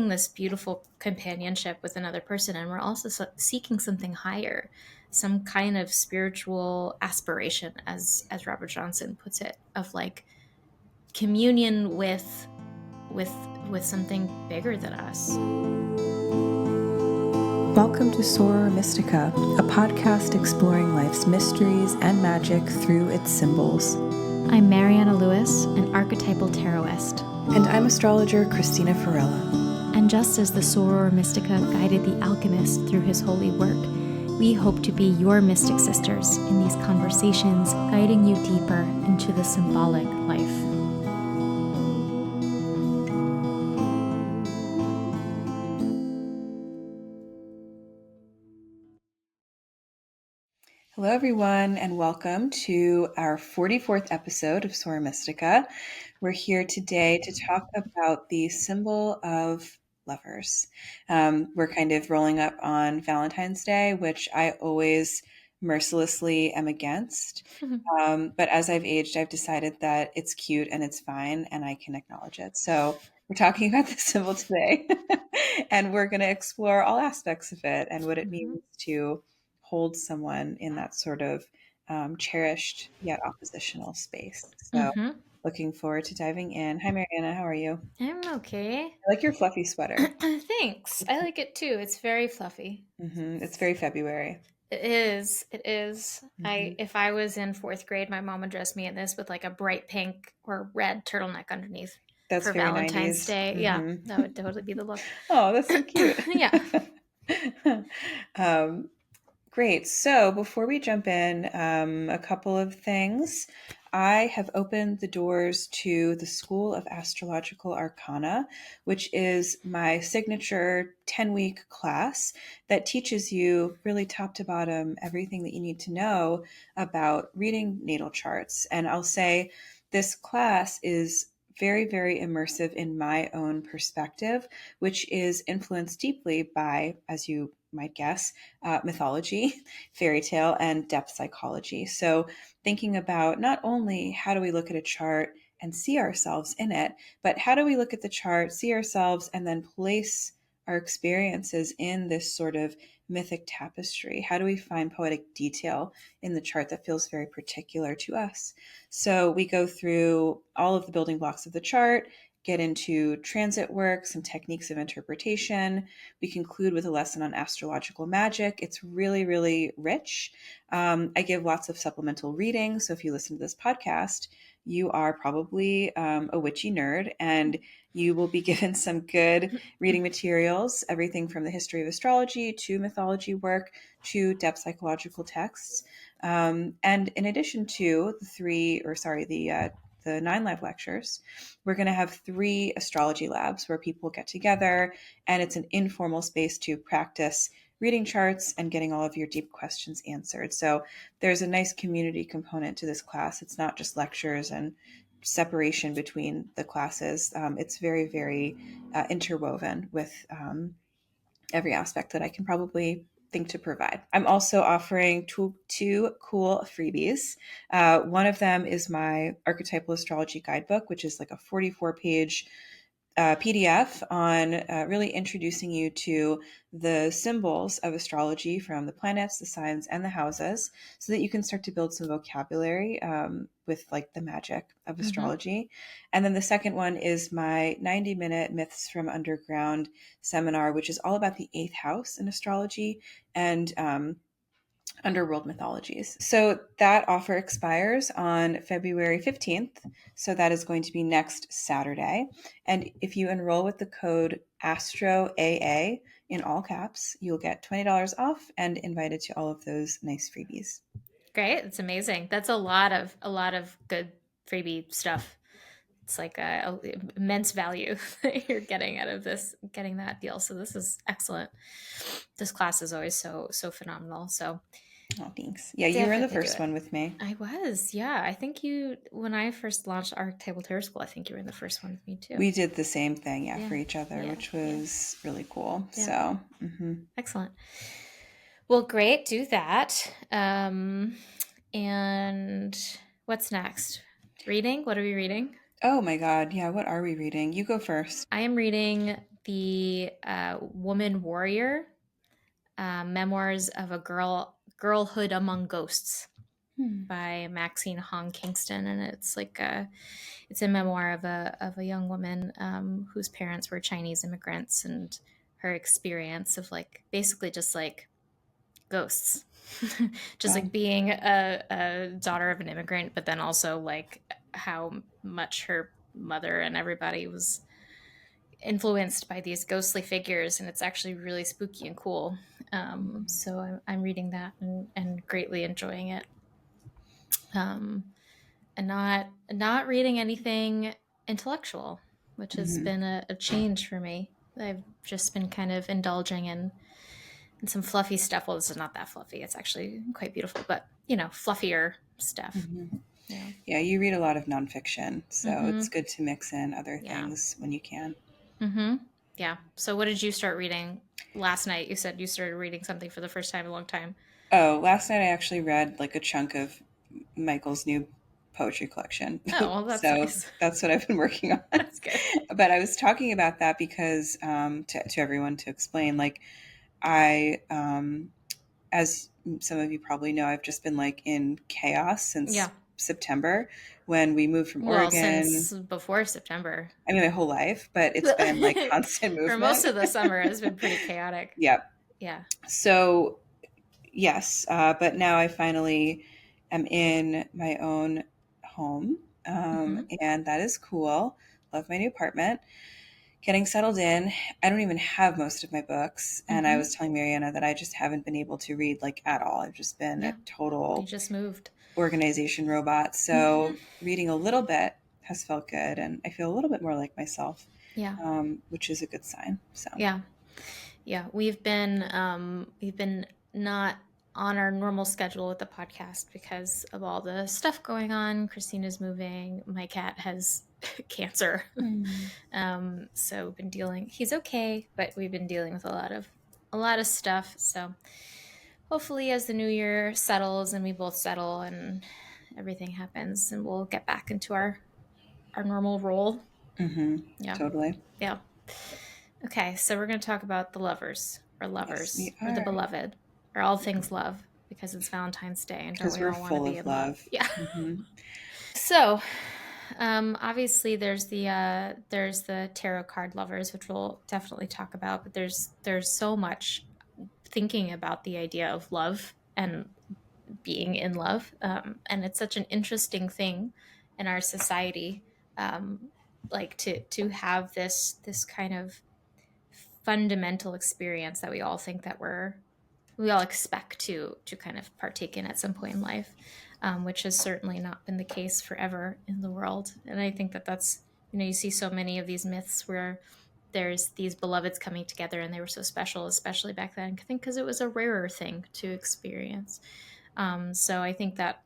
this beautiful companionship with another person, and we're also seeking something higher, some kind of spiritual aspiration, as Robert Johnson puts it, of like communion with with something bigger than us. Welcome to Soror Mystica, a podcast exploring life's mysteries and magic through its symbols. I'm Mariana Lewis, an archetypal tarotist. And I'm astrologer Christina Farella. And just as the Soror Mystica guided the alchemist through his holy work, we hope to be your mystic sisters in these conversations, guiding you deeper into the symbolic life. Hello, everyone, and welcome to our 44th episode of Soror Mystica. We're here today to talk about the symbol of lovers. We're kind of rolling up on Valentine's Day, which I always mercilessly am against. But as I've aged, I've decided that it's cute and it's fine and I can acknowledge it. So we're talking about this symbol today and we're going to explore all aspects of it and what it means to hold someone in that sort of cherished yet oppositional space. So looking forward to diving in. Hi, Mariana. How are you? I'm okay. I like your fluffy sweater. Thanks. I like it too. It's very fluffy. It's very February. It is. It is. If I was in fourth grade, my mom would dress me in this with like a bright pink or red turtleneck underneath. That's for very Valentine's 90s. Day. Yeah, that would totally be the look. Oh, that's so cute. Yeah. Great. So before we jump in, a couple of things. I have opened the doors to the School of Astrological Arcana, which is my signature 10-week class that teaches you really top to bottom everything that you need to know about reading natal charts. And I'll say this class is very, very immersive in my own perspective, which is influenced deeply by, as you might guess, mythology, fairy tale, and depth psychology. So thinking about not only how do we look at a chart and see ourselves in it, but how do we look at the chart, see ourselves, and then place our experiences in this sort of mythic tapestry? How do we find poetic detail in the chart that feels very particular to us? So we go through all of the building blocks of the chart, get into transit work, some techniques of interpretation. We conclude with a lesson on astrological magic. It's really, really rich. I give lots of supplemental reading. So if you listen to this podcast, you are probably a witchy nerd and you will be given some good reading materials, everything from the history of astrology to mythology work to depth psychological texts. And in addition to the 9 live lectures, we're going to have 3 astrology labs where people get together, and it's an informal space to practice reading charts and getting all of your deep questions answered. So there's a nice community component to this class. It's not just lectures and separation between the classes. It's very, very interwoven with every aspect that I can probably think to provide. I'm also offering two cool freebies. One of them is my archetypal astrology guidebook, which is like a 44-page PDF on really introducing you to the symbols of astrology from the planets, the signs, and the houses, so that you can start to build some vocabulary with like the magic of astrology. And then the second one is my 90-minute Myths from Underground seminar, which is all about the 8th house in astrology and underworld mythologies. So that offer expires on February 15th. So that is going to be next Saturday. And if you enroll with the code ASTROAA in all caps, you'll get $20 off and invited to all of those nice freebies. Great. It's amazing. That's a lot of good freebie stuff. It's like a immense value that you're getting out of this, getting that deal. So this is excellent. This class is always so phenomenal. So oh, thanks. Yeah, you were in the first one with me. I was. Yeah, I think when I first launched Archetypal Tarot School, I think you were in the first one with me too. We did the same thing, for each other, which was really cool. Yeah. So, excellent. Well, great. Do that. And what's next? Reading? What are we reading? Oh my God. Yeah. What are we reading? You go first. I am reading the Woman Warrior, Memoirs of a Girlhood Among Ghosts Hmm. by Maxine Hong Kingston, and it's a memoir of a young woman whose parents were Chinese immigrants, and her experience of like basically just like ghosts, just Wow. like being a daughter of an immigrant, but then also like how much her mother and everybody was influenced by these ghostly figures, and it's actually really spooky and cool. So I'm reading that and greatly enjoying it. And not reading anything intellectual, which has Hmm. been a change for me. I've just been kind of indulging in some fluffy stuff. Well, this is not that fluffy. It's actually quite beautiful, but fluffier stuff. Hmm. Yeah. Yeah, you read a lot of nonfiction, so Mm-hmm. it's good to mix in other Yeah. things when you can. Mm-hmm. Yeah. So what did you start reading last night? You said you started reading something for the first time in a long time. Oh, last night I actually read like a chunk of Michael's new poetry collection. Oh, well, that's So nice. that's what I've been working on. That's good. But I was talking about that because to everyone to explain, like as some of you probably know, I've just been like in chaos since Yeah. September when we moved from Well, Oregon. since before September. I mean, my whole life, but it's been like constant For most movement. of the summer has been pretty chaotic. Yep. Yeah. So yes, but now I finally am in my own home, Mm-hmm. and that is cool. Love my new apartment. Getting settled in. I don't even have most of my books, and I Mm-hmm. was telling Mariana that I just haven't been able to read like at all. I've just been a Yeah. You total just moved. organization robot. Mm-hmm. So reading a little bit has felt good, and I feel a little bit more like myself, Yeah. which is a good sign. So. Yeah. Yeah. We've been not on our normal schedule with the podcast because of all the stuff going on. Christina's moving. My cat has cancer. Hmm. So we've been dealing. He's okay, but we've been dealing with a lot of stuff. So hopefully, as the new year settles and we both settle and everything happens, and we'll get back into our normal role. Hmm. Yeah, Totally. yeah. Okay, so we're going to talk about the Yes, we or the are. beloved, or all things love, because it's Valentine's Day, and don't Because we we're all want to full be of in love? love. Yeah. Hmm. So, obviously, there's the tarot card lovers, which we'll definitely talk about. But there's so much thinking about the idea of love and being in love, and it's such an interesting thing in our society, um, like to have this kind of fundamental experience that we all think that we all expect to kind of partake in at some point in life, which has certainly not been the case forever in the world. And I think that that's you see so many of these myths where there's these beloveds coming together and they were so special, especially back then. I think because it was a rarer thing to experience. So I think that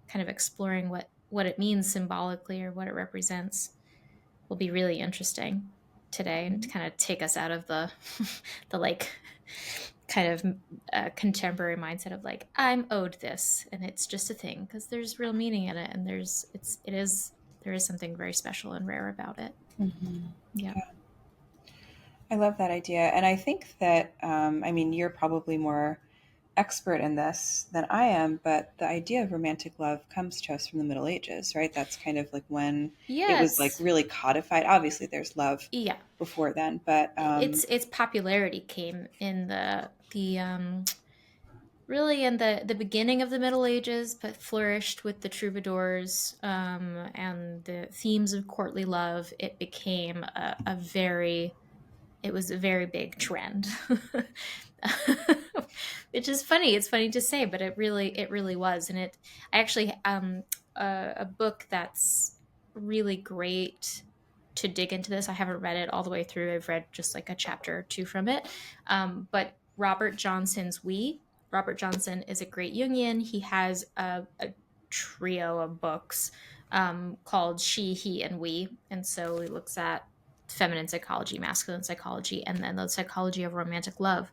kind of exploring what it means symbolically or what it represents will be really interesting today, and to kind of take us out of the the like kind of contemporary mindset of like I'm owed this and it's just a thing, because there's real meaning in it, and there is something very special and rare about it. Hmm. Yeah. Yeah, I love that idea. And I think that, I mean, you're probably more expert in this than I am, but the idea of romantic love comes to us from the Middle Ages, right? That's kind of like when it was like Yes. really codified. Obviously, there's love Yeah. before then, but Its popularity came in the really in the beginning of the Middle Ages, but flourished with the troubadours, and the themes of courtly love. It became it was a very big trend. Which is funny. It's funny to say, but it really was. And I actually, a book that's really great to dig into this. I haven't read it all the way through. I've read just like a chapter or two from it. But Robert Johnson's We. Robert Johnson is a great Jungian. He has a trio of books called She, He, and We. And so he looks at feminine psychology, masculine psychology, and then the psychology of romantic love.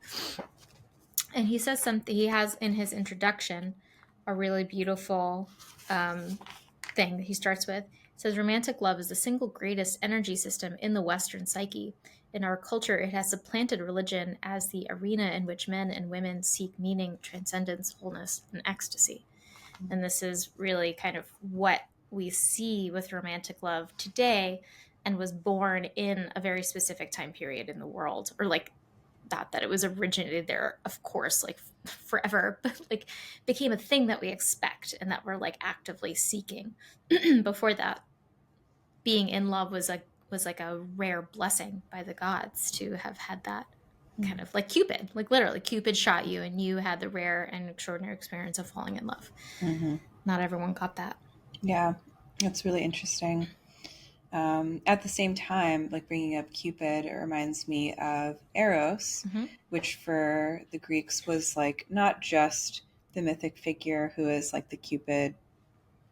And he says something, he has in his introduction a really beautiful thing that he starts with. It says romantic love is the single greatest energy system in the Western psyche. in our culture, it has supplanted religion as the arena in which men and women seek meaning, transcendence, wholeness, and ecstasy. And this is really kind of what we see with romantic love today, and was born in a very specific time period in the world, or like, not that it was originated there, of course, like forever, but like became a thing that we expect and that we're like actively seeking. Before that, being in love was like a rare blessing by the gods to have had that, kind of like Cupid, like literally Cupid shot you and you had the rare and extraordinary experience of falling in love. Mm-hmm. Not everyone got that. Yeah, that's really interesting. At the same time, like bringing up Cupid, it reminds me of Eros, Mm-hmm. which for the Greeks was like not just the mythic figure who is like the Cupid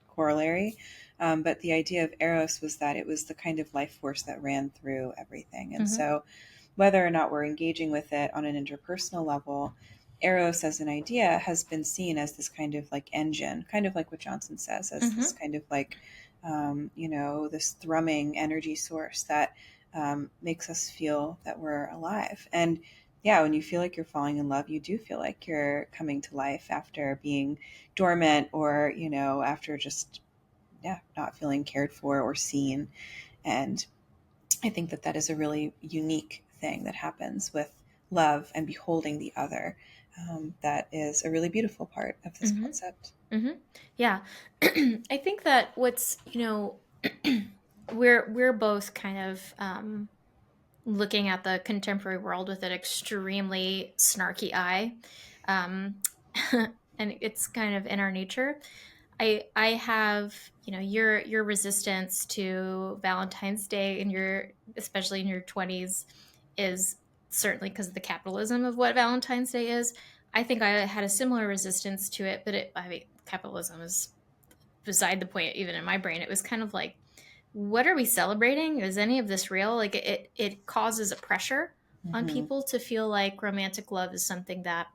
corollary, but the idea of Eros was that it was the kind of life force that ran through everything. And Mm-hmm. so, whether or not we're engaging with it on an interpersonal level, Eros as an idea has been seen as this kind of like engine, kind of like what Johnson says, as this Mm-hmm. kind of like, this thrumming energy source that makes us feel that we're alive. And yeah, when you feel like you're falling in love, you do feel like you're coming to life after being dormant, or, after just, yeah, not feeling cared for or seen. And I think that that is a really unique thing that happens with love and beholding the other. That is a really beautiful part of this Mm-hmm. concept. Mm-hmm. Yeah. I think that what's, we're both kind of looking at the contemporary world with an extremely snarky eye. Um, and it's kind of in our nature. I have, your resistance to Valentine's Day in your, especially in your 20s, is certainly because of the capitalism of what Valentine's Day is. I think I had a similar resistance to it, but I mean, capitalism is beside the point. Even in my brain, it was kind of like, what are we celebrating? Is any of this real? Like, it causes a pressure on Mm-hmm. people to feel like romantic love is something that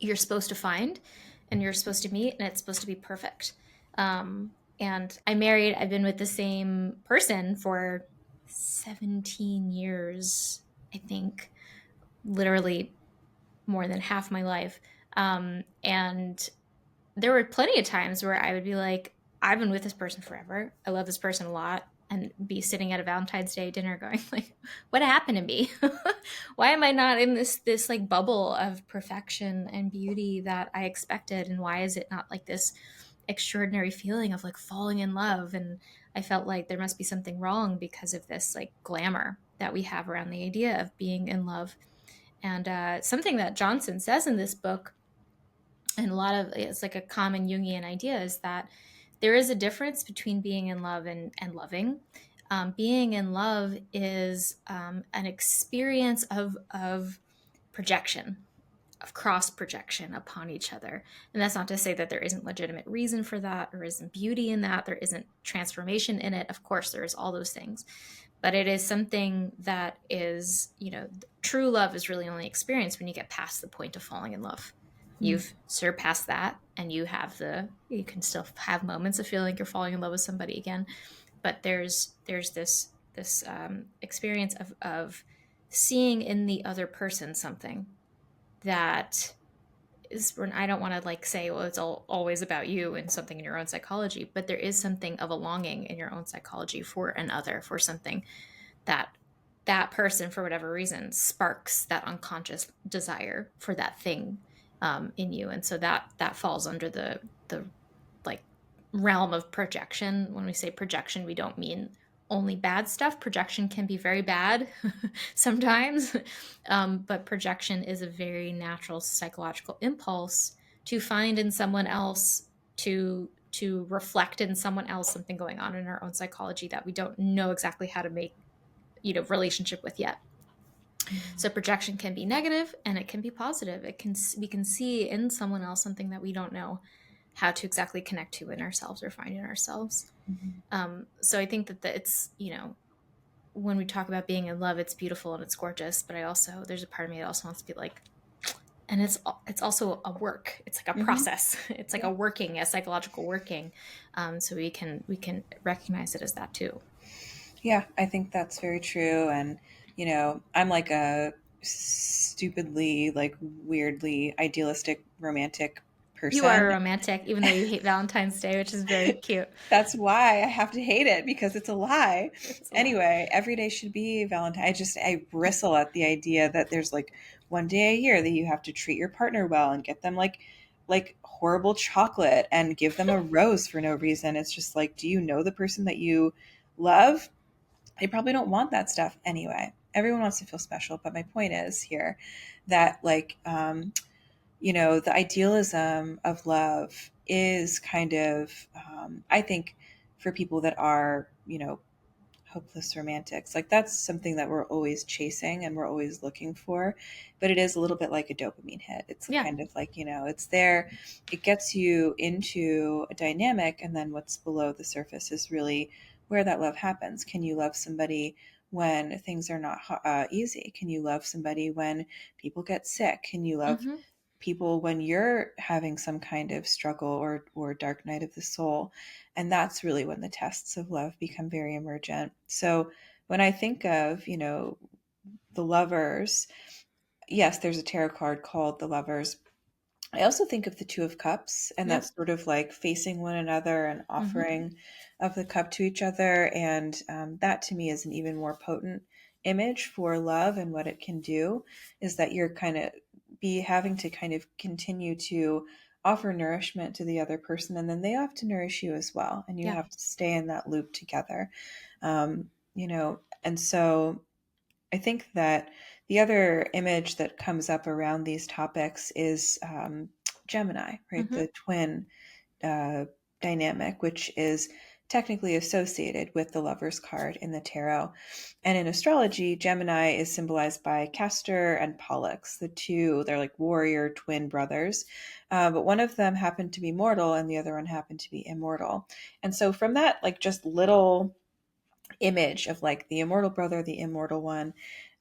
you're supposed to find and you're supposed to meet and it's supposed to be perfect. And I've been with the same person for 17 years, I think, literally more than half my life. And there were plenty of times where I would be like, I've been with this person forever. I love this person a lot. And be sitting at a Valentine's Day dinner going like, what happened to me? Why am I not in this like bubble of perfection and beauty that I expected? And why is it not like this extraordinary feeling of like falling in love? And I felt like there must be something wrong because of this like glamour that we have around the idea of being in love. And something that Johnson says in this book, and a lot of it's like a common Jungian idea, is that there is a difference between being in love and loving. Being in love is an experience of projection, of cross projection upon each other. And that's not to say that there isn't legitimate reason for that, or isn't beauty in that, there isn't transformation in it. Of course, there's all those things. But it is something that is, true love is really only experienced when you get past the point of falling in love. You've surpassed that, and you can still have moments of feeling like you're falling in love with somebody again. But there's this experience of seeing in the other person something that is, I don't want to like say, well, it's always about you and something in your own psychology, but there is something of a longing in your own psychology for another, for something that that person, for whatever reason, sparks that unconscious desire for that thing in you. And so that falls under the like realm of projection. When we say projection, we don't mean only bad stuff. Projection can be very bad sometimes, but projection is a very natural psychological impulse to find in someone else, to reflect in someone else something going on in our own psychology that we don't know exactly how to make relationship with yet. So projection can be negative and it can be positive. We can see in someone else something that we don't know how to exactly connect to in ourselves or find in ourselves. Mm-hmm. So I think that it's, when we talk about being in love, it's beautiful and it's gorgeous, but there's a part of me that also wants to be like, and it's also a work. It's like a Mm-hmm. process. It's like Yeah. a psychological working. So we can recognize it as that too. Yeah, I think that's very true. And, I'm like a stupidly, like weirdly idealistic romantic You are a person. romantic, even though you hate Valentine's Day, which is very cute. That's why I have to hate it, because it's a lie. It's a lie. Anyway, every day should be Valentine. I bristle at the idea that there's like one day a year that you have to treat your partner well and get them like horrible chocolate and give them a rose for no reason. It's just like, do you know the person that you love? They probably don't want that stuff anyway. Everyone wants to feel special, but my point is here that the idealism of love is kind of, I think, for people that are, hopeless romantics, like that's something that we're always chasing and we're always looking for. But it is a little bit like a dopamine hit. It's Yeah. kind of like, it's there, it gets you into a dynamic, and then what's below the surface is really where that love happens. Can you love somebody when things are not easy? Can you love somebody when people get sick? Can you love Mm-hmm. people when you're having some kind of struggle or dark night of the soul? And that's really when the tests of love become very emergent. So when I think of, the lovers, yes, there's a tarot card called the lovers. I also think of the Two of Cups, and Yep. that's sort of like facing one another and Mm-hmm. offering of the cup to each other. And that to me is an even more potent image for love and what it can do, is that you're kind of be having to kind of continue to offer nourishment to the other person, and then they have to nourish you as well. And you Yeah. have to stay in that loop together. And so I think that the other image that comes up around these topics is Gemini, right? Mm-hmm. The twin uh, dynamic, which is technically associated with the Lover's card in the tarot. And in astrology, Gemini is symbolized by Castor and Pollux. The two, they're like warrior twin brothers. But one of them happened to be mortal and the other one happened to be immortal. And so from that, like just little image of like the immortal brother, the immortal one.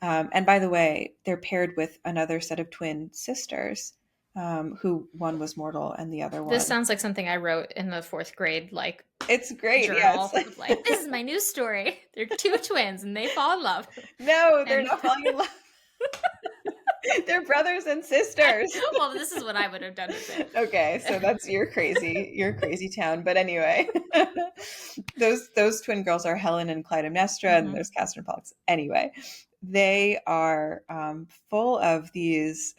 And by the way, they're paired with another set of twin sisters, who one was mortal and the other This one. sounds like something I wrote in the fourth grade, like It's great. Yes. journal of like, this is my new story. They're two twins and they fall in love. No, they're And not falling in love. They're brothers and sisters. well, this is what I would have done with it. Okay, so that's your crazy town. But anyway, those twin girls are Helen and Clytemnestra, and Mm-hmm. there's Castor and Pollux. Anyway, they are full of these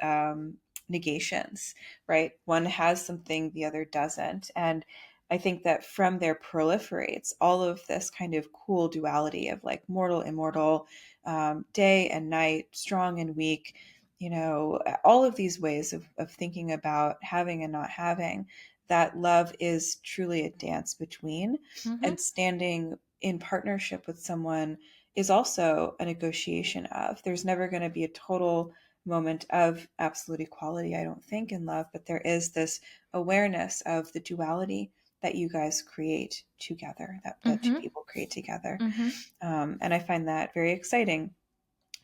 negations, right? One has something, the other doesn't, and I think that from there proliferates all of this kind of cool duality of like mortal, immortal, day and night, strong and weak, all of these ways of thinking about having and not having. That love is truly a dance between, Mm-hmm. and standing in partnership with someone is also a negotiation of. There's never going to be a total moment of absolute equality, I don't think, in love, but there is this awareness of the duality that you guys create together, that two Mm-hmm. people create together. Mm-hmm. And I find that very exciting.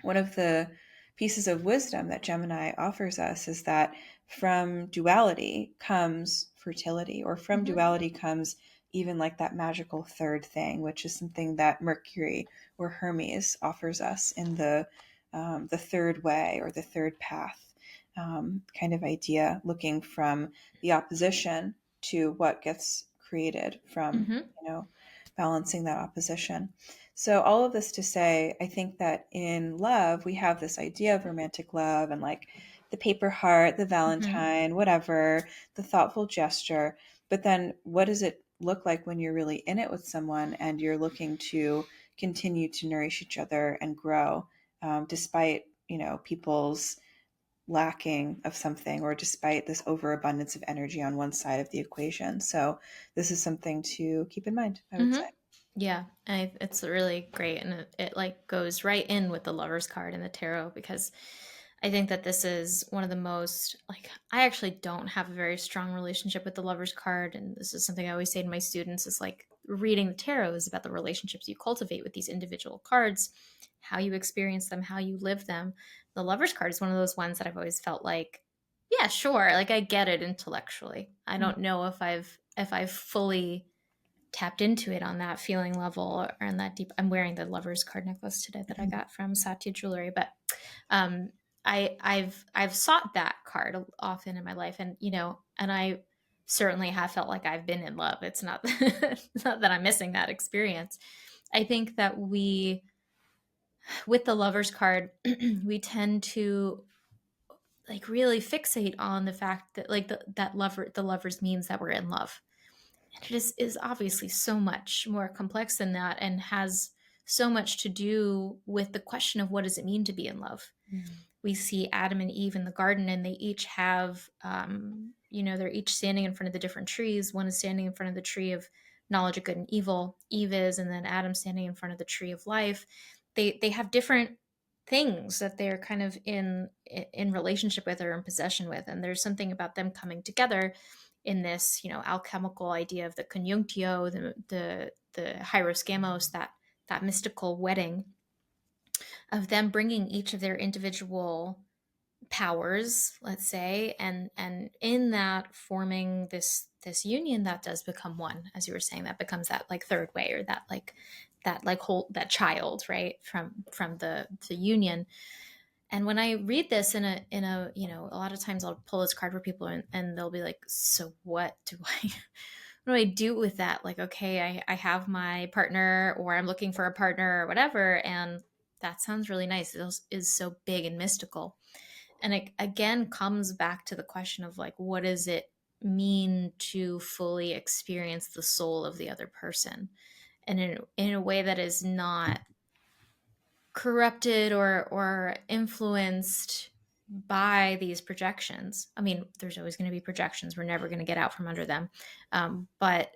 One of the pieces of wisdom that Gemini offers us is that from duality comes fertility, or from Mm-hmm. duality comes even like that magical third thing, which is something that Mercury or Hermes offers us in the third way or the third path, kind of idea, looking from the opposition to what gets created from, Mm-hmm. balancing that opposition. So, all of this to say, I think that in love, we have this idea of romantic love and like the paper heart, the Mm-hmm. Valentine, whatever, the thoughtful gesture. But then, what does it look like when you're really in it with someone and you're looking to continue to nourish each other and grow, despite, people's lacking of something, or despite this overabundance of energy on one side of the equation? So, this is something to keep in mind, I would Mm-hmm. say. Yeah, it's really great, and it like goes right in with the Lover's card in the tarot, because I think that this is one of the most like, I actually don't have a very strong relationship with the Lover's card, and this is something I always say to my students is like, reading the tarot is about the relationships you cultivate with these individual cards, how you experience them, how you live them. The Lover's card is one of those ones that I've always felt like, yeah, sure, like I get it intellectually. I don't know if I've fully tapped into it on that feeling level or on that deep. I'm wearing the Lover's card necklace today that I got from Satya Jewelry, but um, I've sought that card often in my life, and and I certainly have felt like I've been in love. It's not it's not that I'm missing that experience. I think that we, with the Lover's card, we tend to like really fixate on the fact that like the lovers means that we're in love. And it is obviously so much more complex than that, and has so much to do with the question of what does it mean to be in love. Mm. We see Adam and Eve in the garden, and they each have, they're each standing in front of the different trees. One is standing in front of the tree of knowledge of good and evil, Eve is, and then Adam standing in front of the tree of life. They have different things that they're kind of in relationship with or in possession with, and there's something about them coming together in this, alchemical idea of the conjunctio, the hieroskamos, that mystical wedding of them bringing each of their individual powers, let's say, and in that forming this union that does become one, as you were saying, that becomes that like third way, or that whole that child, right, from the union. And when I read this in a a lot of times I'll pull this card for people, and they'll be like, so what do I what do I do with that? Like, okay, I have my partner, or I'm looking for a partner or whatever, and that sounds really nice. It is so big and mystical. And it again comes back to the question of like, what does it mean to fully experience the soul of the other person, and in a way that is not corrupted or influenced by these projections. I mean, there's always going to be projections. We're never going to get out from under them. But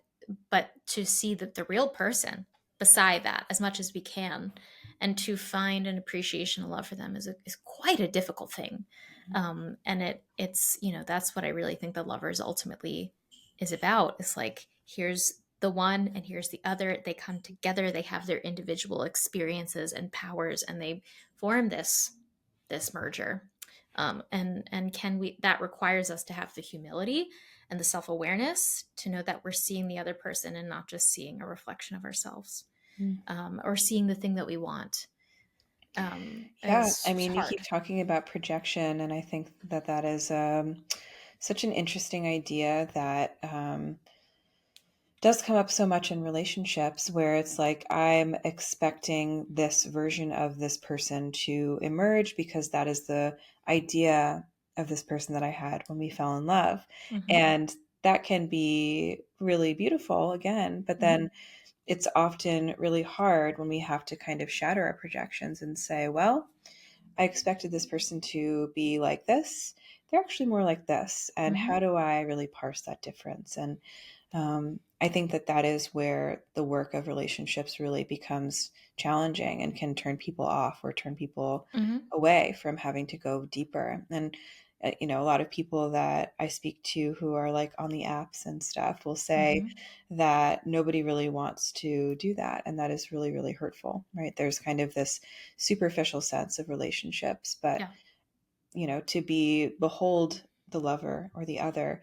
to see that the real person beside that as much as we can, and to find an appreciation and love for them is quite a difficult thing. And it's that's what I really think the lovers ultimately is about. It's like, here's the one and here's the other. They come together, they have their individual experiences and powers, and they form this merger. And can we, that requires us to have the humility and the self-awareness to know that we're seeing the other person and not just seeing a reflection of ourselves, Mm. or seeing the thing that we want. Yeah, I Is mean, you keep hard. talking about projection, and I think that that is such an interesting idea that does come up so much in relationships where it's like I'm expecting this version of this person to emerge because that is the idea of this person that I had when we fell in love. Mm-hmm. And that can be really beautiful again, but Mm-hmm. then it's often really hard when we have to kind of shatter our projections and say, well, I expected this person to be like this. They're actually more like this. And Mm-hmm. how do I really parse that difference? And I think that that is where the work of relationships really becomes challenging and can turn people off or turn people Mm-hmm. away from having to go deeper. And, a lot of people that I speak to who are like on the apps and stuff will say Mm-hmm. that nobody really wants to do that. And that is really, really hurtful, right? There's kind of this superficial sense of relationships, but Yeah. to be behold the lover or the other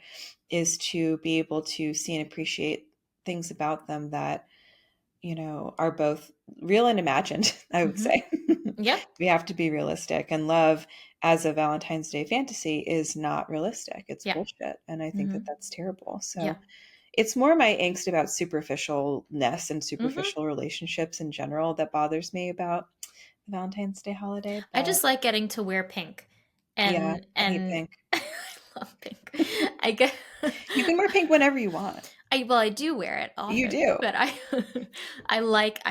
is to be able to see and appreciate things about them that, are both real and imagined, I would Mm-hmm. say. Yep. We have to be realistic. And love as a Valentine's Day fantasy is not realistic. It's Yeah. bullshit. And I think that Mm-hmm. that's terrible. Yeah. So it's more my angst about superficialness and Mm-hmm. superficial relationships in general that bothers me about the Valentine's Day holiday. I But just like getting to wear pink, yeah, and I hate and pink. I love pink. I get You can wear pink whenever you want. I do wear it You often, do. but I I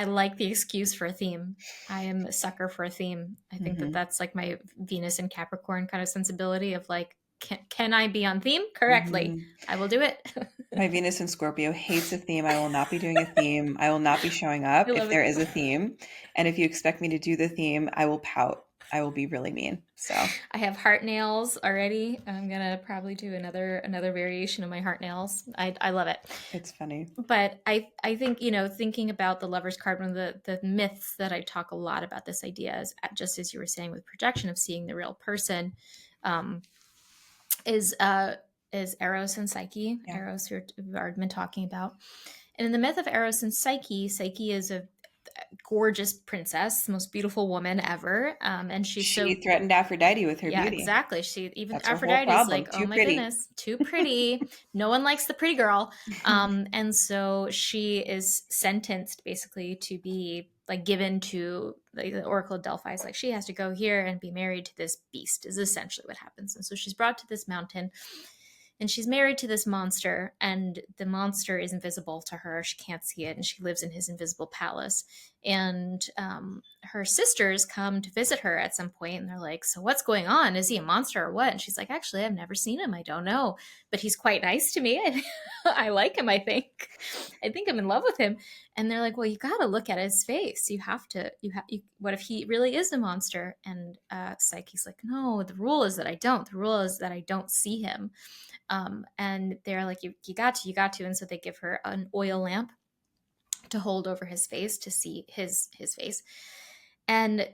like the excuse for a theme. I am a sucker for a theme. I think that Mhm. that's like my Venus and Capricorn kind of sensibility of like, can I be on theme correctly? Mhm. I will do it. My Venus in Scorpio hates a theme. I will not be doing a theme. I will not be showing up I if love there it. is a theme. And if you expect me to do the theme, I will pout. I will be really mean. So I have heart nails already. I'm gonna probably do another variation of my heart nails. I love it. it's funny. But I think, thinking about the Lover's card, one of the myths that I talk a lot about this idea is, just as you were saying, with projection of seeing the real person, um, is uh is Eros and Psyche. Yeah. Eros, we've already been talking about, And in the myth of Eros and Psyche, Psyche is a gorgeous princess, most beautiful woman ever. And she's She so, threatened Aphrodite with her yeah, beauty. exactly. She, even That's her whole Aphrodite's problem. like, oh Too my pretty. goodness, too pretty. No one likes the pretty girl. And so she is sentenced basically to be like given to like the Oracle of Delphi. Is like she has to go here and be married to this beast. Is essentially what happens. And so she's brought to this mountain, and she's married to this monster, and the monster is invisible to her. She can't see it, and she lives in his invisible palace. And her sisters come to visit her at some point, and they're like, so what's going on? Is he a monster or what? And she's like, actually, I've never seen him. I don't know, but he's quite nice to me. I like him. I think I'm in love with him. And they're like, well, you got to look at his face. You have to, what if he really is a monster? And Psyche's like, no, the rule is that I don't. The rule is that I don't see him. And they're like, you got to. And so they give her an oil lamp to hold over his face to see his face. And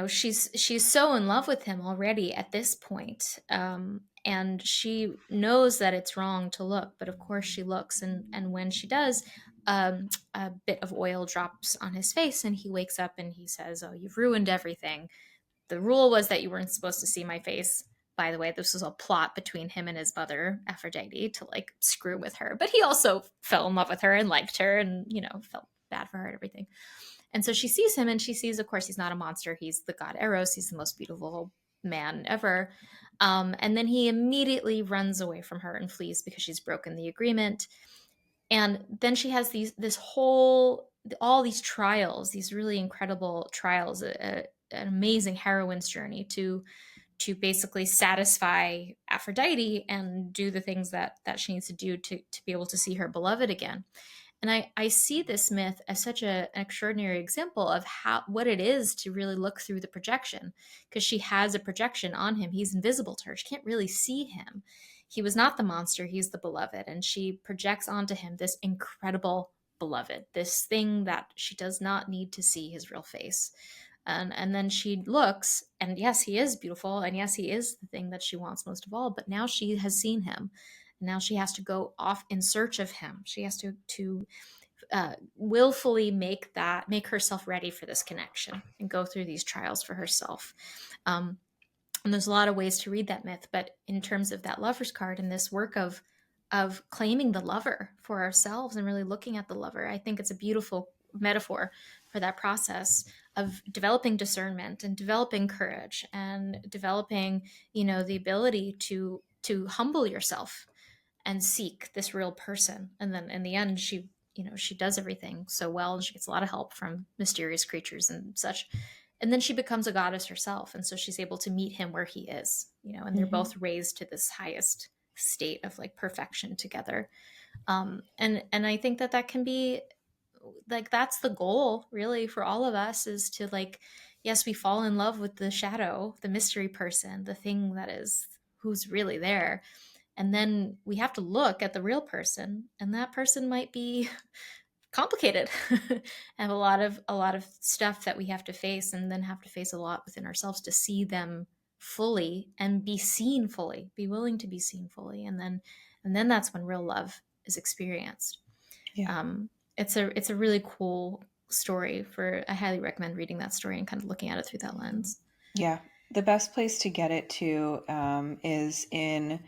she's so in love with him already at this point. And she knows that it's wrong to look, but of course she looks, and when she does, a bit of oil drops on his face, and he wakes up and he says, oh, you've ruined everything. The rule was that you weren't supposed to see my face. By the way, this was a plot between him and his mother, Aphrodite, to like screw with her. But he also fell in love with her and liked her and, felt bad for her and everything. And so she sees him, and she sees, of course, he's not a monster. He's the god Eros. He's the most beautiful man ever. And then he immediately runs away from her and flees because she's broken the agreement. And then she has all these trials, these really incredible trials, an amazing heroine's journey to basically satisfy Aphrodite and do the things that she needs to do to be able to see her beloved again. And I see this myth as such an extraordinary example of what it is to really look through the projection, because she has a projection on him. He's invisible to her. She can't really see him. He was not the monster, he's the beloved. And she projects onto him this incredible beloved, this thing that she does not need to see his real face. And then she looks, and yes, he is beautiful, and yes, he is the thing that she wants most of all, but now she has seen him. Now she has to go off in search of him. She has to willfully make herself ready for this connection and go through these trials for herself. And there's a lot of ways to read that myth, but in terms of that lover's card and this work of claiming the lover for ourselves and really looking at the lover, I think it's a beautiful metaphor for that process of developing discernment and developing courage and developing, the ability to humble yourself and seek this real person. And then in the end, she does everything so well, and she gets a lot of help from mysterious creatures and such. And then she becomes a goddess herself, and so she's able to meet him where he is, and they're Mm-hmm. both raised to this highest state of like perfection together. And I think that can be like, that's the goal really for all of us, is to like, yes, we fall in love with the shadow, the mystery person, the thing that is who's really there, and then we have to look at the real person, and that person might be complicated have a lot of stuff that we have to face, and then have to face a lot within ourselves to see them fully and be seen fully, be willing to be seen fully, and then that's when real love is experienced. Yeah. It's a really cool story. I highly recommend reading that story and kind of looking at it through that lens. Yeah. The best place to get it to is in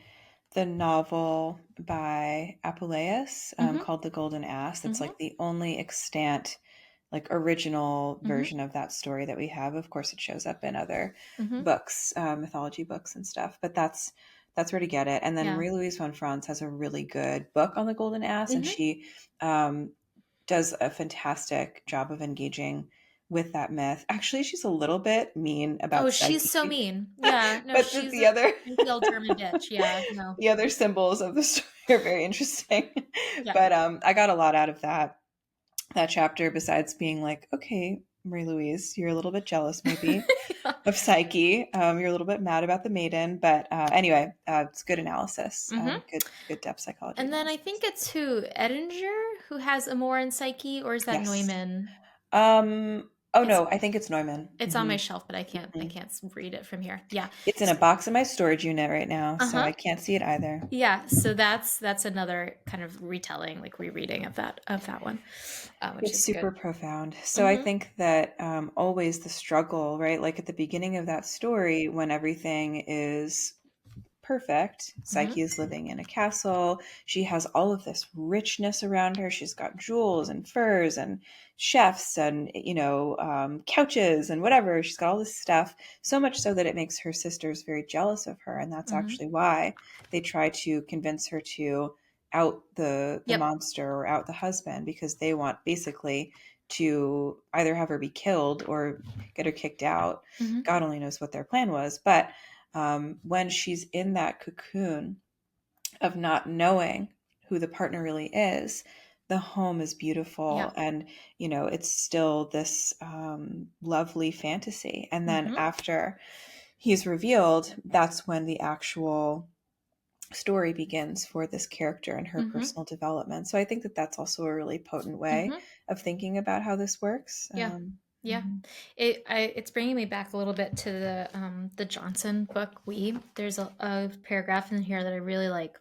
the novel by Apuleius Mm-hmm. called The Golden Ass. That's Mm-hmm. like the only extant, like original Mm-hmm. version of that story that we have. Of course, it shows up in other Mm-hmm. books, mythology books and stuff, but that's where to get it. And then Yeah. Marie Louise von Franz has a really good book on the Golden Ass, and Mm-hmm. she um, does a fantastic job of engaging with that myth. Actually, she's a little bit mean Oh, about she's so Psyche, mean. Yeah, no, but she's the a other cranky old German bitch. Yeah, no. the other symbols of the story are very interesting. Yeah. But I got a lot out of that chapter, besides being like, okay, Marie Louise, you're a little bit jealous maybe of Psyche. You're a little bit mad about the maiden, but anyway, it's good analysis, Mm-hmm. good depth psychology And then I think analysis. it's who, Edinger, who has Amor and Psyche, or is that Yes. Neumann? Oh It's no, I think it's Neumann. it's on Hmm. my shelf, but I Hmm. can't read it from here. Yeah. It's in a box in my storage unit right now, so Uh-huh. I can't see it either. Yeah, so that's another kind of retelling, like rereading of that one, which It's is good. super profound. So I Mm-hmm. think that always the struggle, right? Like at the beginning of that story, when everything is perfect. Mm-hmm. Psyche is living in a castle. She has all of this richness around her. She's got jewels and furs and chefs and, couches and whatever. She's got all this stuff, so much so that it makes her sisters very jealous of her. And that's Mm-hmm. actually why they try to convince her to out the Yep. monster or out the husband, because they want basically to either have her be killed or get her kicked out. Mm-hmm. God only knows what their plan was. But when she's in that cocoon of not knowing who the partner really is, the home is beautiful, Yep. and it's still this lovely fantasy. And then Mm-hmm. after he's revealed, that's when the actual story begins for this character and her Mm-hmm. personal development. So I think that that's also a really potent way Mm-hmm. of thinking about how this works. Yeah. Yeah. Mhm. It's bringing me back a little bit to the Johnson book. There's a paragraph in here that I really like.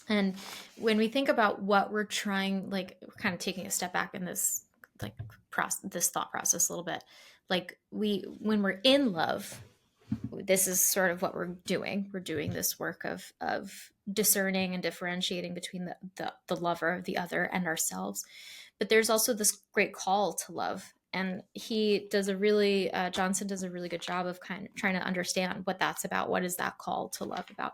And when we think about what we're trying, like we're kind of taking a step back in this like this thought process a little bit. Like when we're in love, this is sort of what we're doing. We're doing this work of discerning and differentiating between the lover, the other, and ourselves. But there's also this great call to love. And he does a really Johnson does a really good job of kind of trying to understand what that's about. What is that call to love about?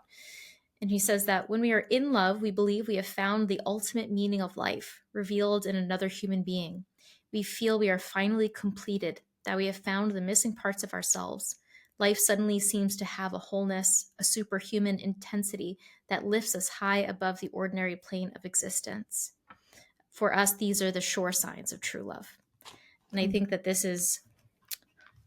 And he says that when we are in love, we believe we have found the ultimate meaning of life, revealed in another human being. We feel we are finally completed, that we have found the missing parts of ourselves. Life suddenly seems to have a wholeness, a superhuman intensity that lifts us high above the ordinary plane of existence. For us, these are the sure signs of true love. And I think that this is,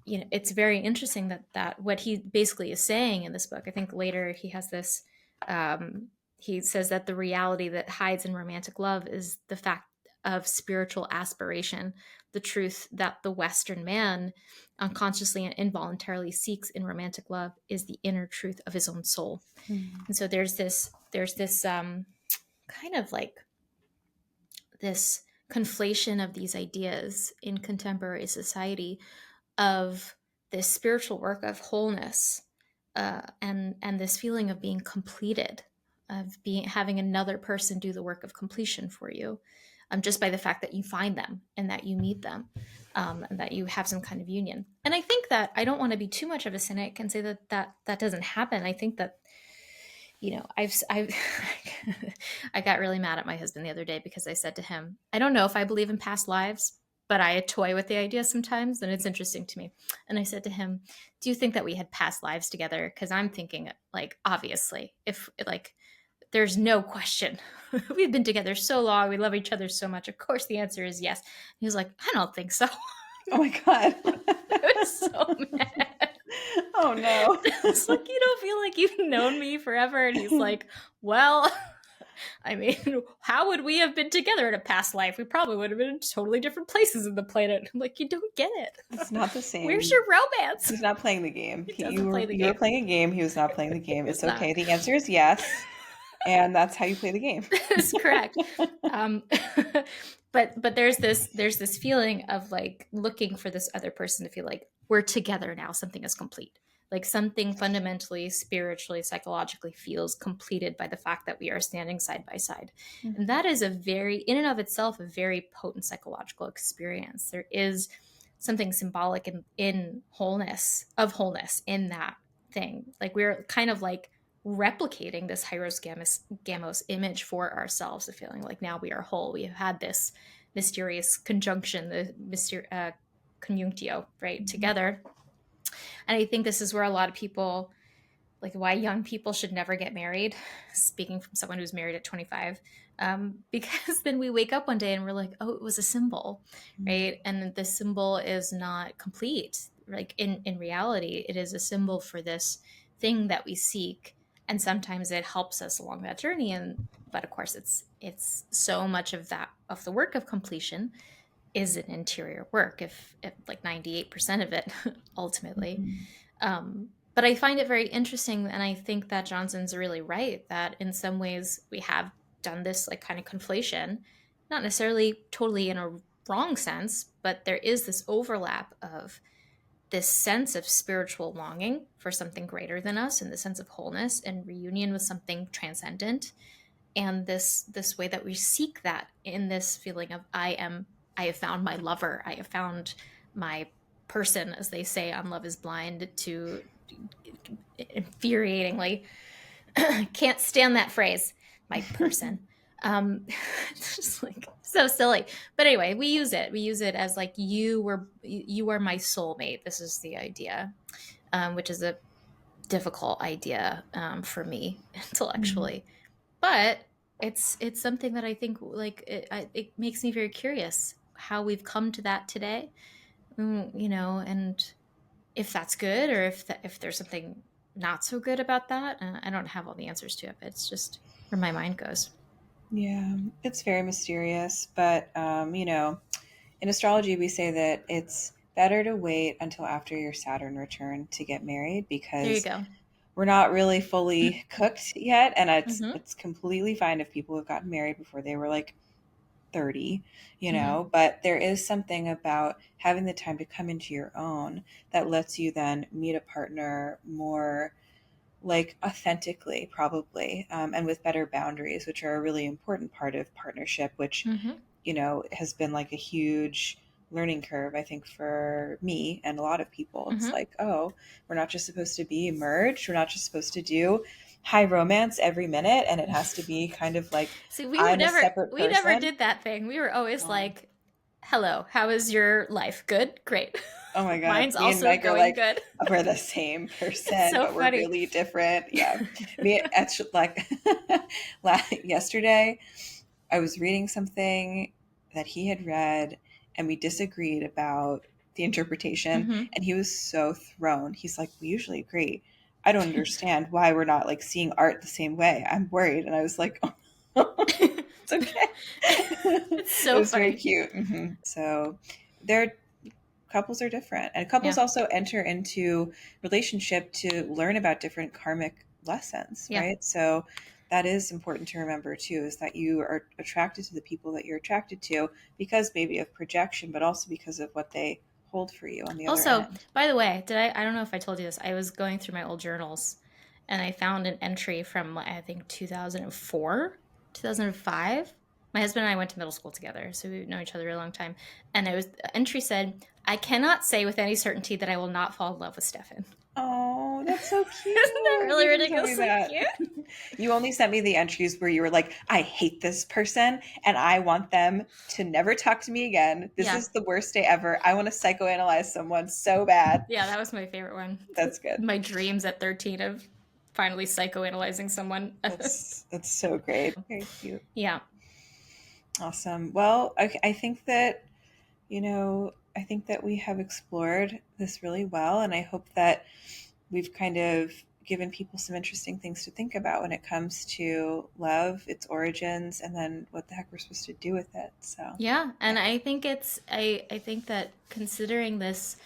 it's very interesting that what he basically is saying in this book. I think later he has this. Um, he says that the reality that hides in romantic love is the fact of spiritual aspiration, the truth that the Western man unconsciously and involuntarily seeks in romantic love is the inner truth of his own soul. Mhm. And so there's this kind of like this conflation of these ideas in contemporary society of this spiritual work of wholeness, and this feeling of being completed, of being having another person do the work of completion for you, just by the fact that you find them and that you meet them, and that you have some kind of union. And I think that I don't want to be too much of a cynic and say that doesn't happen. I think that I've I got really mad at my husband the other day because I said to him, I don't know if I believe in past lives, but I toy with the idea sometimes and it's interesting to me. And I said to him, do you think that we had past lives together? Because I'm thinking, like, obviously, if like there's no question. We've been together so long, we love each other so much. Of course the answer is yes. He was like, I don't think so. Oh my God. I was so mad. Oh no. It's like, you don't feel like you've known me forever. And he's like, well, I mean, how would we have been together in a past life? We probably would have been in totally different places in the planet. I'm like, you don't get it. It's not the Where's same. your romance? He's not playing the game. He You doesn't play were the you were game. playing a game. He was not playing the game. It's It's not. okay. The answer is yes, and that's how you play the game. That's correct. Um, but there's this feeling of like looking for this other person to feel like we're together now. Something is complete. Like something fundamentally, spiritually, psychologically feels completed by the fact that we are standing side by side. And that is in and of itself, a very potent psychological experience. There is something symbolic in wholeness in that thing. Like we're kind of like replicating this Hyros Gamos image for ourselves, of feeling like now we are whole. We have had this mysterious conjunction, the conjunctio, right, together. And I think this is where a lot of people, like why young people should never get married, speaking from someone who's married at 25, because then we wake up one day and we're like, oh, it was a symbol, right? And the symbol is not complete. Like in reality, it is a symbol for this thing that we seek. And sometimes it helps us along that journey. But of course, it's so much of the work of completion is an interior work, if like 98% of it ultimately. Mhm. But I find it very interesting, and I think that Johnson's really right that in some ways we have done this like kind of conflation, not necessarily totally in a wrong sense, but there is this overlap of this sense of spiritual longing for something greater than us and the sense of wholeness and reunion with something transcendent, and this way that we seek that in this feeling of I have found my lover, I have found my person, as they say on Love Is Blind, to infuriatingly can't stand that phrase, my person. It's just like so silly. But anyway, we use it. We use it as like you are my soulmate. This is the idea, which is a difficult idea for me Mhm. intellectually. But it's something that I think like it makes me very curious how we've come to that today. And if that's good or if there's something not so good about that. I don't have all the answers to it, but it's just where my mind goes. Yeah, it's very mysterious, but in astrology, we say that it's better to wait until after your Saturn return to get married There you because go. we're not really fully cooked yet, and it's Mm-hmm. it's completely fine if people have gotten married before they were like 30, Mm-hmm. but there is something about having the time to come into your own that lets you then meet a partner more like authentically, probably, and with better boundaries, which are a really important part of partnership, which Mm-hmm. has been like a huge learning curve, I think, for me and a lot of people. It's Mm-hmm. like, oh, we're not just supposed to be merged. We're not just supposed to do high romance every minute. And it has to be kind of like, See, I'm a separate we never person. did that thing. We were always Oh, like, "Hello, how is your life? Good, great. oh my God. Mine's Me and also Meg are going like, good." we're the same It's person, so but we're funny. really different. Yeah. Me, actually, like, yesterday, I was reading something that he had read, and we disagreed about the interpretation. Mm-hmm. And he was so thrown. He's like, "We usually agree. I don't understand why we're not like seeing art the same way. I'm worried." And I was like, "Oh, it's okay." It's It so was very funny. cute. So, their couples are different, and couples Yeah. also enter into relationship to learn about different karmic lessons, Yeah. right? So that is important to remember too, is that you are attracted to the people that you're attracted to because maybe of projection, but also because of what they hold for you on the other Also, end. by the way, I don't know if I told you this. I was going through my old journals and I found an entry from I think 2004, 2005. My husband and I went to middle school together, so we've known each other a long time. And the entry said, "I cannot say with any certainty that I will not fall in love with Stefan." Oh, that's so Isn't that cute. really You didn't tell me ridiculously that. cute? You only sent me the entries where you were like, "I hate this person and I want them to never talk to me again. This Yeah. is the worst day ever. I want to psychoanalyze someone so bad." Yeah, that was my favorite one. That's good. My dreams at 13 of finally psychoanalyzing someone. That's so great. Very cute. Yeah. Awesome. Well, I think that, I think that we have explored this really well, and I hope that we've kind of given people some interesting things to think about when it comes to love, its origins, and then what the heck we're supposed to do with it. So, Yeah, and yeah. I think that considering this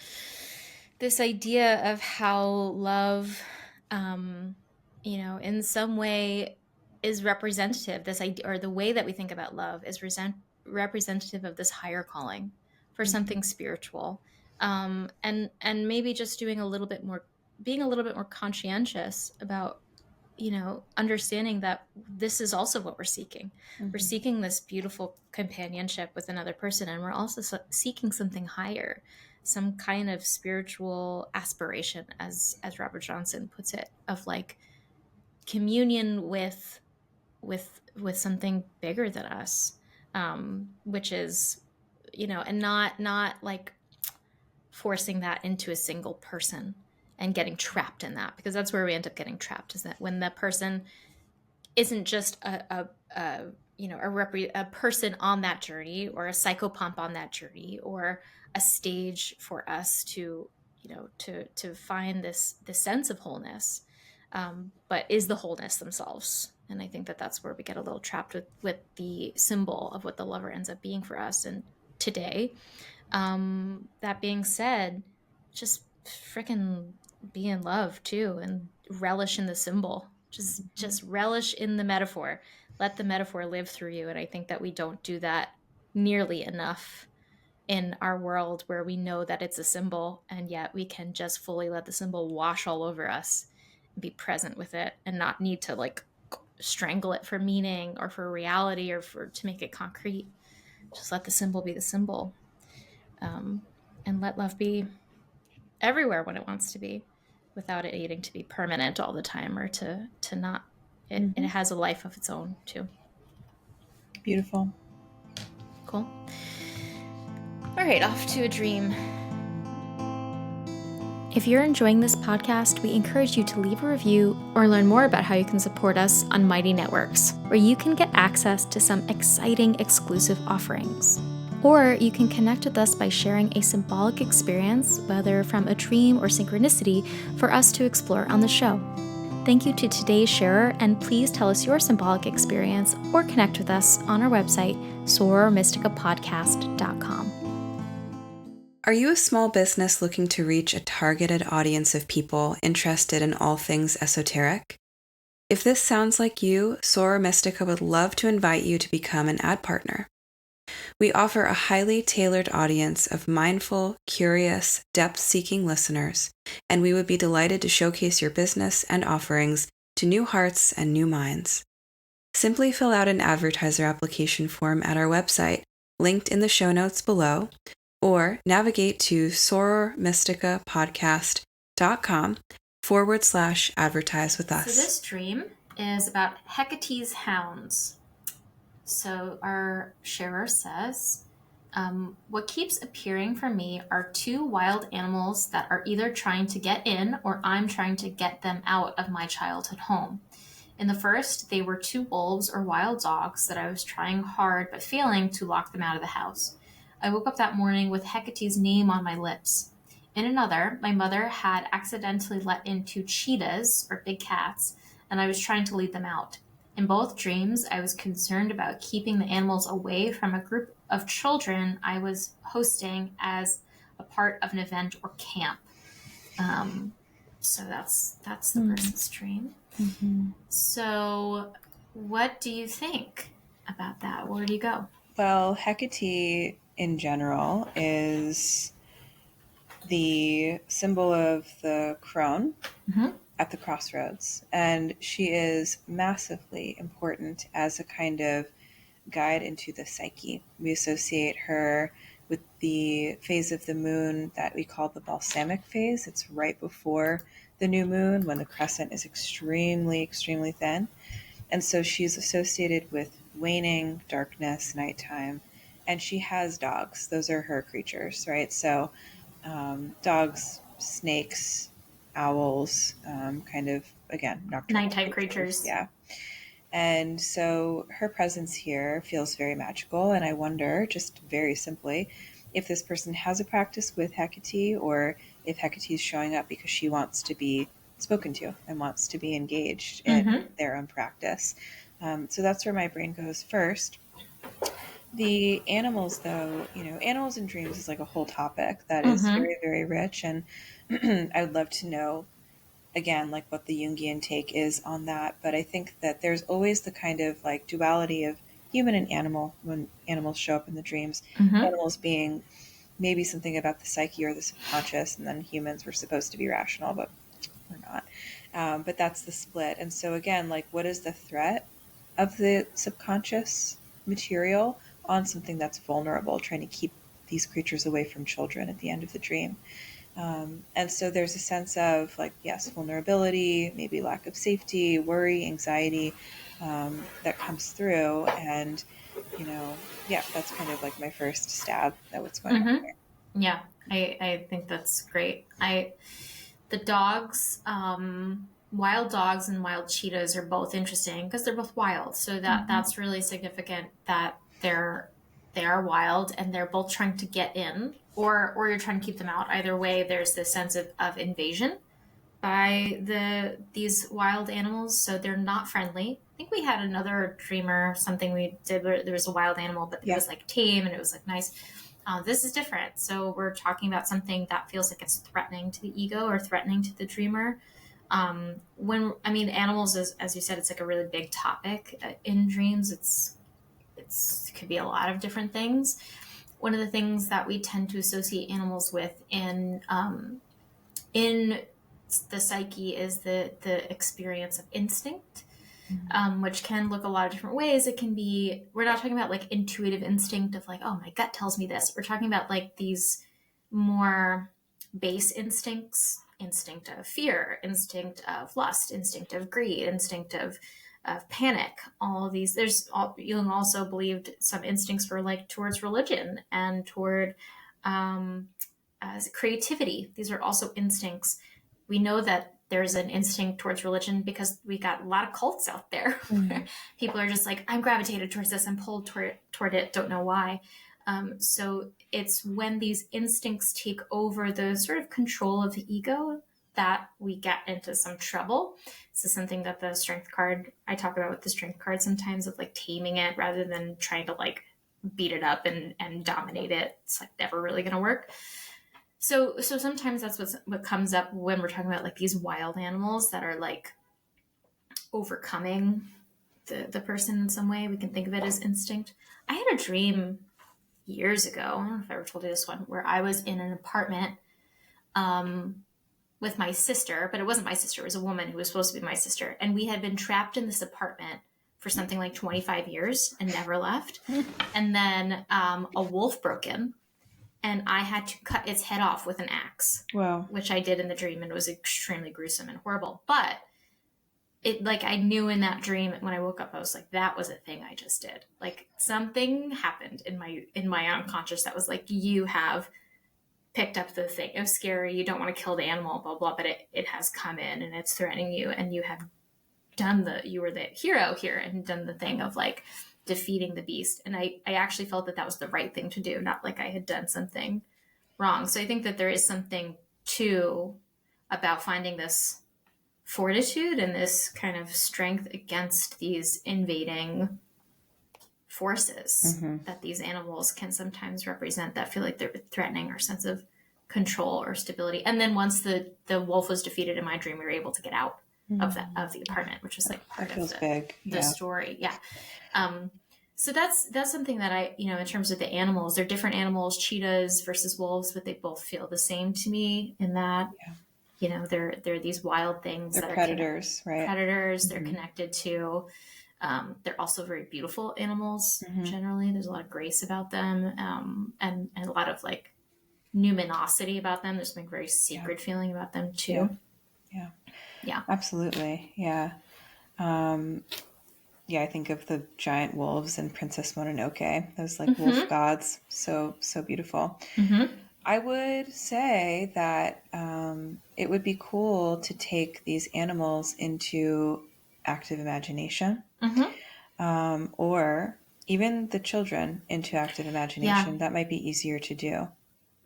idea of how love in some way is representative, this idea or the way that we think about love is representative of this higher calling for Mhm. something spiritual. And maybe just being a little bit more conscientious about understanding that this is also what we're seeking. We're Mhm. seeking this beautiful companionship with another person, and we're also seeking something higher, some kind of spiritual aspiration, as Robert Johnson puts it, of like communion with something bigger than us, which is and not like forcing that into a single person and getting trapped in that, because that's where we end up getting trapped, is that when the person isn't just a person on that journey, or a psychopomp on that journey, or a stage for us to to find this sense of wholeness, but is the wholeness themselves. And I think that that's where we get a little trapped with the symbol of what the lover ends up being for us. And today. That being said, just freaking be in love too, and relish in the symbol. Just relish in the metaphor. Let the metaphor live through you. And I think that we don't do that nearly enough in our world, where we know that it's a symbol, and yet we can just fully let the symbol wash all over us and be present with it, and not need to like strangle it for meaning or for reality or for to make it concrete. Just let the symbol be the symbol, um, and let love be everywhere when it wants to be, without it needing to be permanent all the time, or to not. It has a life of its own too. Beautiful. Cool. All right, off to a dream. If you're enjoying this podcast, we encourage you to leave a review or learn more about how you can support us on Mighty Networks, where you can get access to some exciting exclusive offerings. Or you can connect with us by sharing a symbolic experience, whether from a dream or synchronicity, for us to explore on the show. Thank you to today's sharer, and please tell us your symbolic experience or connect with us on our website, sorormysticapodcast.com. Are you a small business looking to reach a targeted audience of people interested in all things esoteric? If this sounds like you, Soror Mystica would love to invite you to become an ad partner. We offer a highly tailored audience of mindful, curious, depth-seeking listeners, and we would be delighted to showcase your business and offerings to new hearts and new minds. Simply fill out an advertiser application form at our website, linked in the show notes below, or navigate to sorormysticapodcast.com/advertise with us. So this dream is about Hecate's hounds. So our sharer says, what keeps appearing for me are two wild animals that are either trying to get in or I'm trying to get them out of my childhood home. In the first, they were two wolves or wild dogs that I was trying hard but failing to lock them out of the house. I woke up that morning with Hecate's name on my lips. In another, my mother had accidentally let in two cheetahs, or big cats, and I was trying to lead them out. In both dreams, I was concerned about keeping the animals away from a group of children I was hosting as a part of an event or camp. So that's the person's dream. So what do you think about that? Where do you go? Well, Hekate in general is the symbol of the crone at the crossroads, and she is massively important as a kind of guide into the psyche. We associate her with the phase of the moon that we call the balsamic phase. It's right before the new moon, when the crescent is extremely, extremely thin. And so she's associated with waning, darkness, nighttime, and she has dogs. Those are her creatures, right? So dogs, snakes, owls, kind of, again, nocturnal Nighttime creatures. Yeah. And so her presence here feels very magical. And I wonder, just very simply, if this person has a practice with Hekate, or if Hekate is showing up because she wants to be spoken to and wants to be engaged in their own practice. So that's where my brain goes first. The animals, though, animals and dreams is like a whole topic that is very, very rich. And I would love to know, again, like what the Jungian take is on that. But I think that there's always the kind of like duality of human and animal when animals show up in the dreams. Animals being maybe something about the psyche or the subconscious, and then humans were supposed to be rational, but we're not. But that's the split. And so again, like, what is the threat of the subconscious material on something that's vulnerable, trying to keep these creatures away from children at the end of the dream? And so there's a sense of, like, yes, vulnerability, maybe lack of safety, worry, anxiety, that comes through. And, that's kind of like my first stab at what's going on here. Yeah, I think that's great. The dogs, wild dogs and wild cheetahs are both interesting because they're both wild. So that's really significant that they are wild and they're both trying to get in, or you're trying to keep them out. Either way, there's this sense of invasion by these wild animals. So they're not friendly. I think we had another dreamer, something we did where there was a wild animal, but it was like tame and it was like nice. This is different. So we're talking about something that feels like it's threatening to the ego or threatening to the dreamer. Animals, as you said, it's like a really big topic in dreams. It could be a lot of different things. One of the things that we tend to associate animals with in the psyche is the experience of instinct, which can look a lot of different ways. It can be, we're not talking about like intuitive instinct of like, oh, my gut tells me this. We're talking about like these more base instincts, instinct of fear, instinct of lust, instinct of greed, instinct of panic. All of these. Jung also believed some instincts were like towards religion and toward creativity. These are also instincts. We know that there's an instinct towards religion because we got a lot of cults out there. Mm-hmm. People are just like, I'm gravitated towards this, I'm pulled toward it, don't know why. So it's when these instincts take over the sort of control of the ego that we get into some trouble. This is something that the strength card, I talk about with the strength card sometimes, of like taming it rather than trying to like beat it up and dominate it. It's like never really going to work. So sometimes that's what comes up when we're talking about like these wild animals that are like overcoming the person in some way. We can think of it as instinct. I had a dream years ago, I don't know if I ever told you this one, where I was in an apartment with my sister, but it wasn't my sister. It was a woman who was supposed to be my sister. And we had been trapped in this apartment for something like 25 years and never left. And then a wolf broke in. And I had to cut its head off with an axe. Wow. Which I did in the dream, and it was extremely gruesome and horrible. But it, like, I knew in that dream when I woke up, I was like, that was a thing I just did. Like, something happened in my unconscious that was like, you have picked up the thing. It was scary. You don't want to kill the animal, blah, blah, but it has come in and it's threatening you. And you have you were the hero here and done the thing of like defeating the beast. And I actually felt that was the right thing to do, not like I had done something wrong. So I think that there is something too about finding this fortitude and this kind of strength against these invading forces that these animals can sometimes represent that feel like they're threatening our sense of control or stability. And then once the wolf was defeated in my dream, we were able to get out of the apartment, which was like part of the story. Yeah. So that's something that I, in terms of the animals, they're different animals, cheetahs versus wolves, but they both feel the same to me in that, they're these wild things. They're predators, right? Predators. They're connected to, they're also very beautiful animals. Generally, there's a lot of grace about them, and a lot of like numinosity about them. There's something very sacred feeling about them too. Yeah, absolutely. Yeah. I think of the giant wolves in Princess Mononoke. Those like wolf gods. So beautiful. I would say that it would be cool to take these animals into active imagination, or even the children into active imagination. That might be easier to do.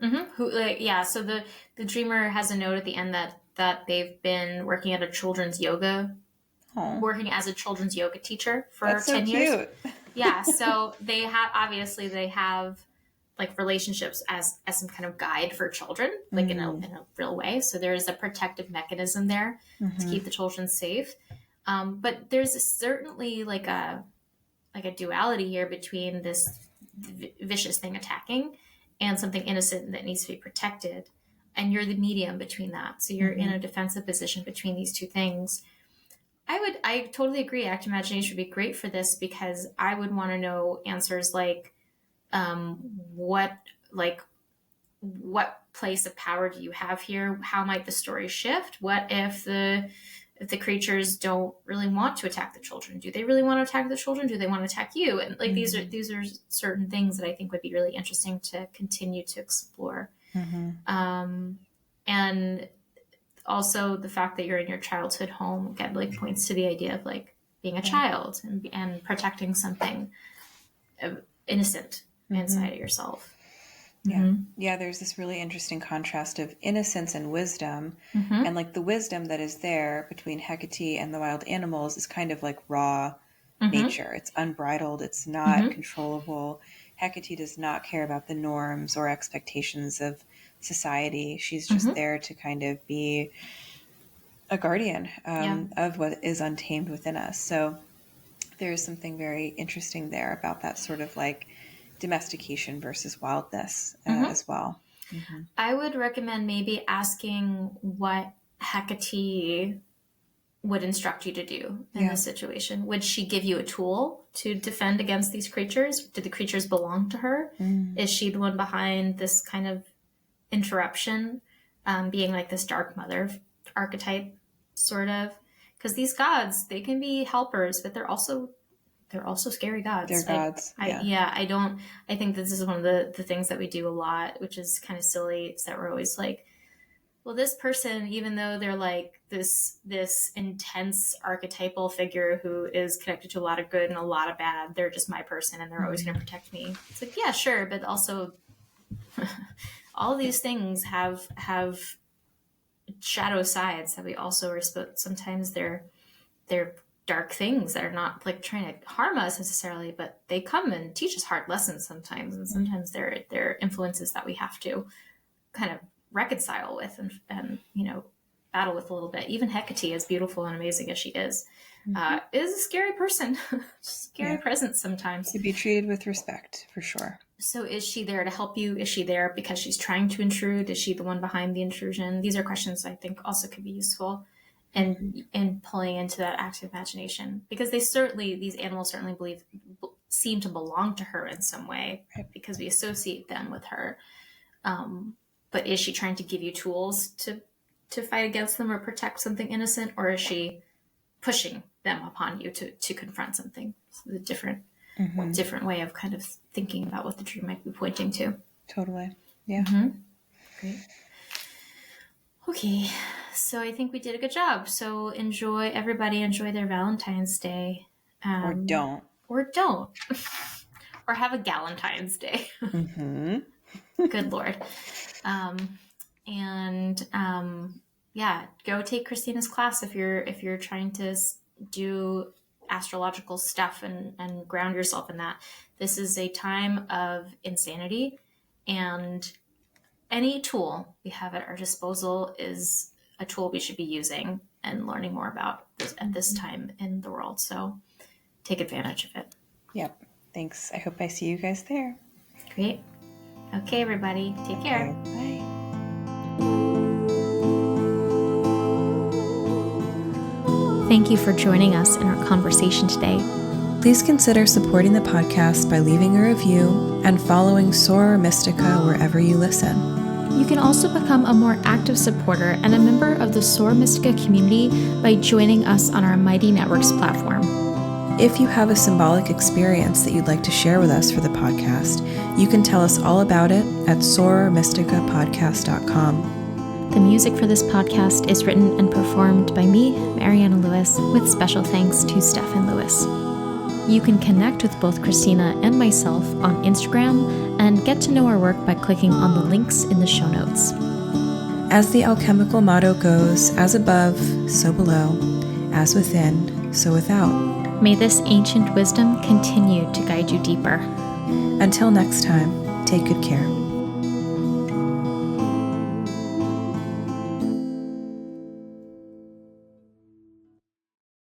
So the dreamer has a note at the end that they've been working at a children's yoga, working as a children's yoga teacher for That's 10 so years. Cute. Yeah. So they have like relationships as some kind of guide for children, like in a real way. So there's a protective mechanism there to keep the children safe. But there's certainly like a duality here between this vicious thing attacking and something innocent that needs to be protected. And you're the medium between that. So you're in a defensive position between these two things. I totally agree. Active imagination would be great for this because I would want to know answers like, what place of power do you have here? How might the story shift? What if the creatures don't really want to attack the children? Do they really want to attack the children? Do they want to attack you? And like these are certain things that I think would be really interesting to continue to explore. And also the fact that you're in your childhood home again like points to the idea of like being a child and protecting something innocent inside of yourself. Yeah, there's this really interesting contrast of innocence and wisdom. And like the wisdom that is there between Hekate and the wild animals is kind of like raw nature. It's unbridled. It's not controllable. Hekate does not care about the norms or expectations of society. She's just Mm-hmm. there to kind of be a guardian of what is untamed within us. So there's something very interesting there about that sort of like domestication versus wildness as well. Mm-hmm. I would recommend maybe asking what Hecate would instruct you to do in this situation. Would she give you a tool to defend against these creatures? Do the creatures belong to her? Is she the one behind this kind of interruption, being like this dark mother archetype, sort of? Because these gods, they can be helpers, but they're also scary gods. They're gods. I think this is one of the things that we do a lot, which is kind of silly. It's that we're always like, well, this person, even though they're like this intense archetypal figure who is connected to a lot of good and a lot of bad, they're just my person and they're always going to protect me. It's like, yeah, sure, but also all these things have shadow sides that we also are sometimes they're dark things that are not like trying to harm us necessarily, but they come and teach us hard lessons sometimes, and sometimes they're influences that we have to kind of reconcile with and battle with a little bit. Even Hecate, as beautiful and amazing as she is a scary person. Scary presence sometimes. To be treated with respect, for sure. So is she there to help you? Is she there because she's trying to intrude? Is she the one behind the intrusion? These are questions I think also could be useful and pulling into that active imagination, because these animals certainly seem to belong to her in some way, because we associate them with her. But is she trying to give you tools to fight against them or protect something innocent, or is she pushing them upon you to confront something? So the different way of kind of thinking about what the dream might be pointing to. Totally. Yeah. Great. Okay, so I think we did a good job. So everybody enjoy their Valentine's Day. Or don't. Or have a Galentine's Day. Good Lord. Go take Christina's class if you're trying to do astrological stuff and ground yourself in that. This is a time of insanity, and any tool we have at our disposal is a tool we should be using and learning more about at this time in the world. So take advantage of it. Yep. Thanks. I hope I see you guys there. Great. Okay, everybody. Take care. Okay, bye. Thank you for joining us in our conversation today. Please consider supporting the podcast by leaving a review and following Soror Mystica wherever you listen. You can also become a more active supporter and a member of the Soror Mystica community by joining us on our Mighty Networks platform. If you have a symbolic experience that you'd like to share with us for the podcast, you can tell us all about it at sorormysticapodcast.com. The music for this podcast is written and performed by me, Mariana Lewis, with special thanks to Stefan Lewis. You can connect with both Christina and myself on Instagram and get to know our work by clicking on the links in the show notes. As the alchemical motto goes, as above, so below, as within, so without. May this ancient wisdom continue to guide you deeper. Until next time, take good care.